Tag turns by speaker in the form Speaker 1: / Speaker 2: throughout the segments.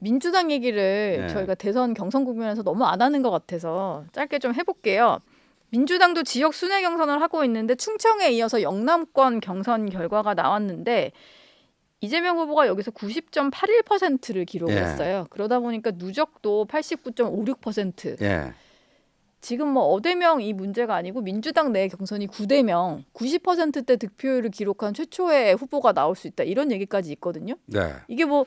Speaker 1: 민주당 얘기를
Speaker 2: 네.
Speaker 1: 저희가 대선 경선 국면에서 너무 안 하는 것 같아서 짧게 좀 해볼게요. 민주당도 지역 순회 경선을 하고 있는데 충청에 이어서 영남권 경선 결과가 나왔는데 이재명 후보가 여기서 90.81%를 기록을
Speaker 2: 예.
Speaker 1: 했어요. 그러다 보니까 누적도 89.56%.
Speaker 2: 예.
Speaker 1: 지금 뭐 어대명 이 문제가 아니고 민주당 내 경선이 9대명 90%대 득표율을 기록한 최초의 후보가 나올 수 있다. 이런 얘기까지 있거든요.
Speaker 2: 네.
Speaker 1: 이게 뭐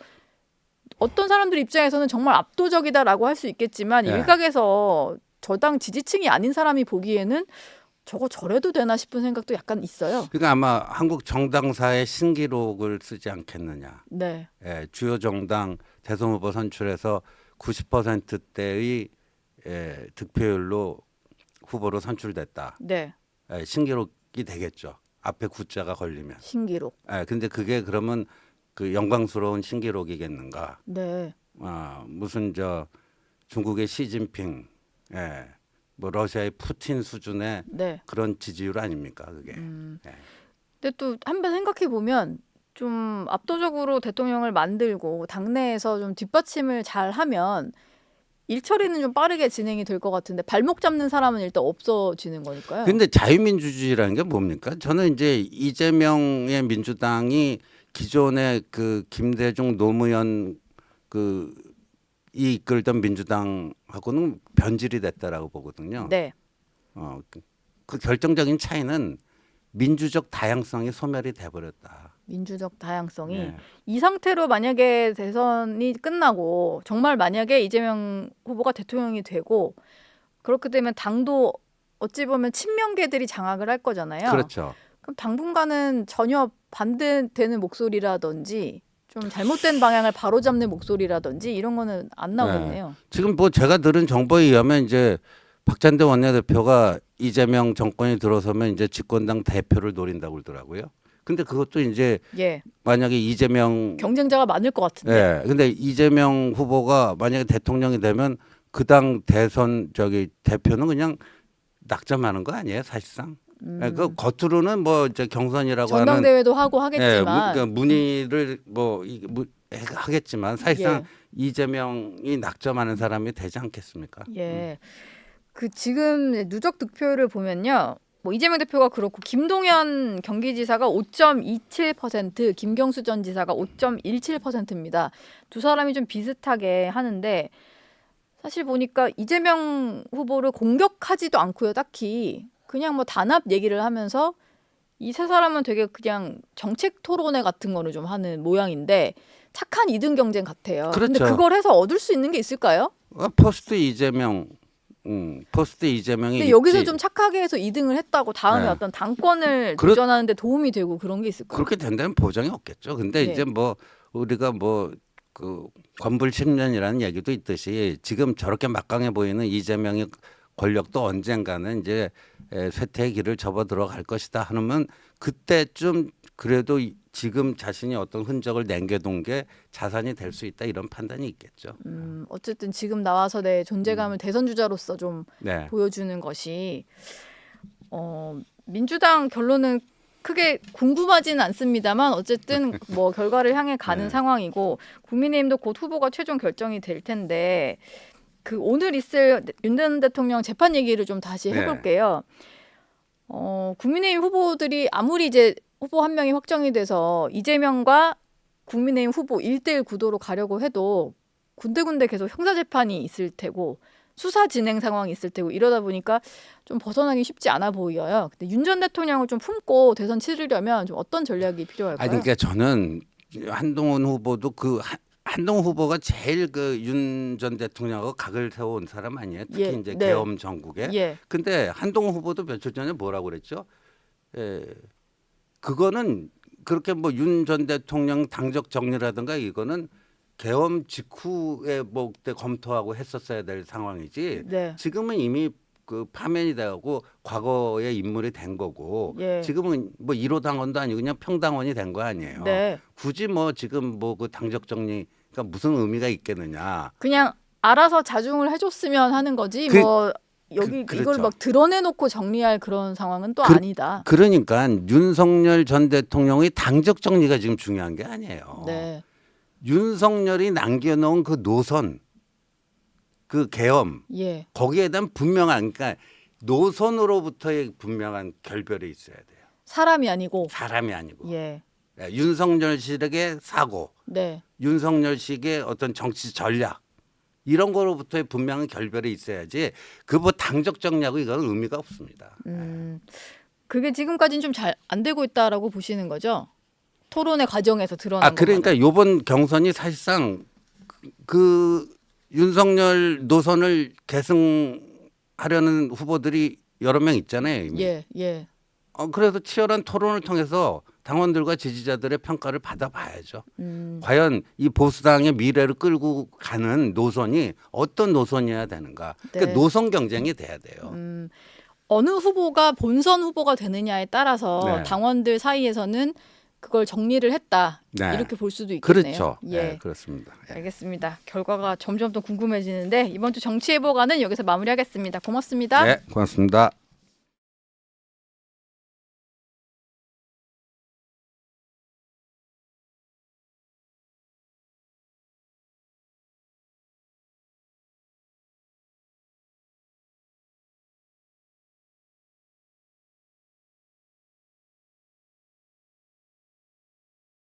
Speaker 1: 어떤 사람들 입장에서는 정말 압도적이다라고 할 수 있겠지만
Speaker 2: 네.
Speaker 1: 일각에서 저당 지지층이 아닌 사람이 보기에는 저거 저래도 되나 싶은 생각도 약간 있어요.
Speaker 2: 그러니까 아마 한국 정당사의 신기록을 쓰지 않겠느냐.
Speaker 1: 네.
Speaker 2: 예, 주요 정당 대선 후보 선출해서 90%대의 득표율로 후보로 선출됐다.
Speaker 1: 네.
Speaker 2: 예, 신기록이 되겠죠. 앞에 구자가 걸리면.
Speaker 1: 신기록.
Speaker 2: 예, 근데 그게 그러면 그 영광스러운 신기록이겠는가?
Speaker 1: 네.
Speaker 2: 무슨 저 중국의 시진핑, 뭐 러시아의 푸틴 수준의
Speaker 1: 네.
Speaker 2: 그런 지지율 아닙니까 그게? 예.
Speaker 1: 근데 또 한번 생각해 보면 좀 압도적으로 대통령을 만들고 당내에서 좀 뒷받침을 잘 하면 일처리는 좀 빠르게 진행이 될 것 같은데 발목 잡는 사람은 일단 없어지는 거니까요.
Speaker 2: 근데 자유민주주의라는 게 뭡니까? 저는 이제 이재명의 민주당이 기존의 그 김대중 노무현 그 이 이끌던 민주당하고는 변질이 됐다라고 보거든요.
Speaker 1: 네.
Speaker 2: 그 결정적인 차이는 민주적 다양성이 소멸이 돼버렸다.
Speaker 1: 민주적 다양성이
Speaker 2: 네.
Speaker 1: 이 상태로 만약에 대선이 끝나고 정말 만약에 이재명 후보가 대통령이 되고 그렇게 되면 당도 어찌 보면 친명계들이 장악을 할 거잖아요.
Speaker 2: 그렇죠.
Speaker 1: 그럼 당분간은 전혀 반대되는 목소리라든지 좀 잘못된 방향을 바로잡는 목소리라든지 이런 거는 안 나오겠네요.
Speaker 2: 지금 뭐 제가 들은 정보에 의하면 이제 박찬대 원내대표가 이재명 정권이 들어서면 이제 집권당 대표를 노린다고 그러더라고요. 근데 그것도 이제
Speaker 1: 예.
Speaker 2: 만약에 이재명
Speaker 1: 경쟁자가 많을 것 같은데.
Speaker 2: 예. 근데 이재명 후보가 만약에 대통령이 되면 그 당 대선 저기 대표는 그냥 낙점하는 거 아니에요, 사실상? 예, 그 겉으로는 뭐 이제 경선이라고 하는
Speaker 1: 전당대회도 하고 하겠지만
Speaker 2: 그러니까 문의를 하겠지만 사실상
Speaker 1: 예.
Speaker 2: 이재명이 낙점하는 사람이 되지 않겠습니까?
Speaker 1: 예. 그 지금 누적 득표율을 보면요. 뭐 이재명 대표가 그렇고 김동연 경기지사가 5.27%, 김경수 전 지사가 5.17%입니다. 두 사람이 좀 비슷하게 하는데 사실 보니까 이재명 후보를 공격하지도 않고요. 딱히 그냥 뭐 단합 얘기를 하면서 이 세 사람은 되게 그냥 정책 토론회 같은 거를 좀 하는 모양인데 착한 이등 경쟁 같아요. 근데
Speaker 2: 그렇죠.
Speaker 1: 그걸 해서 얻을 수 있는 게 있을까요?
Speaker 2: 포스트 이재명, 포스트 이재명이
Speaker 1: 근데
Speaker 2: 있지.
Speaker 1: 여기서 좀 착하게 해서 2등을 했다고 다음에
Speaker 2: 네.
Speaker 1: 어떤 당권을
Speaker 2: 그렇-
Speaker 1: 도전하는 데 도움이 되고 그런 게 있을까요?
Speaker 2: 그렇게 된다면 보장이 없겠죠. 근데
Speaker 1: 네.
Speaker 2: 이제 뭐 우리가 뭐 그 관불 10년이라는 얘기도 있듯이 지금 저렇게 막강해 보이는 이재명의 권력도 언젠가는 이제 쇠퇴의 길을 접어 들어갈 것이다 하면 그때쯤 그래도 지금 자신이 어떤 흔적을 남겨둔 게 자산이 될 수 있다 이런 판단이 있겠죠.
Speaker 1: 어쨌든 지금 나와서 내 존재감을 대선 주자로서 좀
Speaker 2: 네.
Speaker 1: 보여주는 것이 민주당 결론은 크게 궁금하지는 않습니다만 어쨌든 뭐 결과를 향해 가는
Speaker 2: 네.
Speaker 1: 상황이고 국민의힘도 곧 후보가 최종 결정이 될 텐데 그 오늘 있을 윤 전 대통령 재판 얘기를 좀 다시
Speaker 2: 네.
Speaker 1: 해볼게요. 국민의힘 후보들이 아무리 이제 후보 한 명이 확정이 돼서 이재명과 국민의힘 후보 1대1 구도로 가려고 해도 군데군데 계속 형사재판이 있을 테고 수사 진행 상황이 있을 테고 이러다 보니까 좀 벗어나기 쉽지 않아 보여요. 근데 윤 전 대통령을 좀 품고 대선 치르려면 좀 어떤 전략이 필요할까요?
Speaker 2: 아니 그러니까 저는 한동훈 후보도 한동훈 후보가 제일 그 윤 전 대통령하고 각을 세워온 사람 아니에요? 특히
Speaker 1: 예,
Speaker 2: 이제
Speaker 1: 네.
Speaker 2: 계엄 정국에.
Speaker 1: 예.
Speaker 2: 근데 한동훈 후보도 며칠 전에 뭐라고 그랬죠? 그거는 그렇게 뭐 윤 전 대통령 당적 정리라든가 이거는 계엄 직후에 뭐 그때 검토하고 했었어야 될 상황이지.
Speaker 1: 네.
Speaker 2: 지금은 이미 그 파면이 되고 과거의 인물이 된 거고
Speaker 1: 예.
Speaker 2: 지금은 뭐 1호 당원도 아니고 그냥 평당원이 된 거 아니에요.
Speaker 1: 네.
Speaker 2: 굳이 뭐 지금 뭐 그 당적 정리가 무슨 의미가 있겠느냐.
Speaker 1: 그냥 알아서 자중을 해줬으면 하는 거지 뭐 여기
Speaker 2: 그렇죠.
Speaker 1: 이걸 막 드러내놓고 정리할 그런 상황은 또
Speaker 2: 그-
Speaker 1: 아니다.
Speaker 2: 그러니까 윤석열 전 대통령의 당적 정리가 지금 중요한 게 아니에요.
Speaker 1: 네.
Speaker 2: 윤석열이 남겨놓은 그 노선, 그 계엄
Speaker 1: 예.
Speaker 2: 거기에 대한 분명한 그러니까 노선으로부터의 분명한 결별이 있어야 돼요.
Speaker 1: 사람이 아니고.
Speaker 2: 사람이 아니고
Speaker 1: 예.
Speaker 2: 윤석열 식의 사고,
Speaker 1: 네.
Speaker 2: 윤석열 식의 어떤 정치 전략 이런 거로부터의 분명한 결별이 있어야지 그 뭐 당적 정리하고 이거는 의미가 없습니다.
Speaker 1: 그게 지금까지는 좀 잘 안 되고 있다라고 보시는 거죠? 토론의 과정에서 드러난
Speaker 2: 그러니까 이번 경선이 사실상 그 윤석열 노선을 계승하려는 후보들이 여러 명 있잖아요. 이미.
Speaker 1: 예, 예.
Speaker 2: 그래서 치열한 토론을 통해서 당원들과 지지자들의 평가를 받아봐야죠. 과연 이 보수당의 미래를 끌고 가는 노선이 어떤 노선이어야 되는가. 그러니까
Speaker 1: 네.
Speaker 2: 노선 경쟁이 돼야 돼요.
Speaker 1: 어느 후보가 본선 후보가 되느냐에 따라서
Speaker 2: 네.
Speaker 1: 당원들 사이에서는 그걸 정리를 했다.
Speaker 2: 네.
Speaker 1: 이렇게 볼 수도 있겠네요.
Speaker 2: 그렇죠.
Speaker 1: 예.
Speaker 2: 네, 그렇습니다. 예.
Speaker 1: 알겠습니다. 결과가 점점 더 궁금해지는데 이번 주 정치예보관은 여기서 마무리하겠습니다. 고맙습니다.
Speaker 2: 네, 고맙습니다.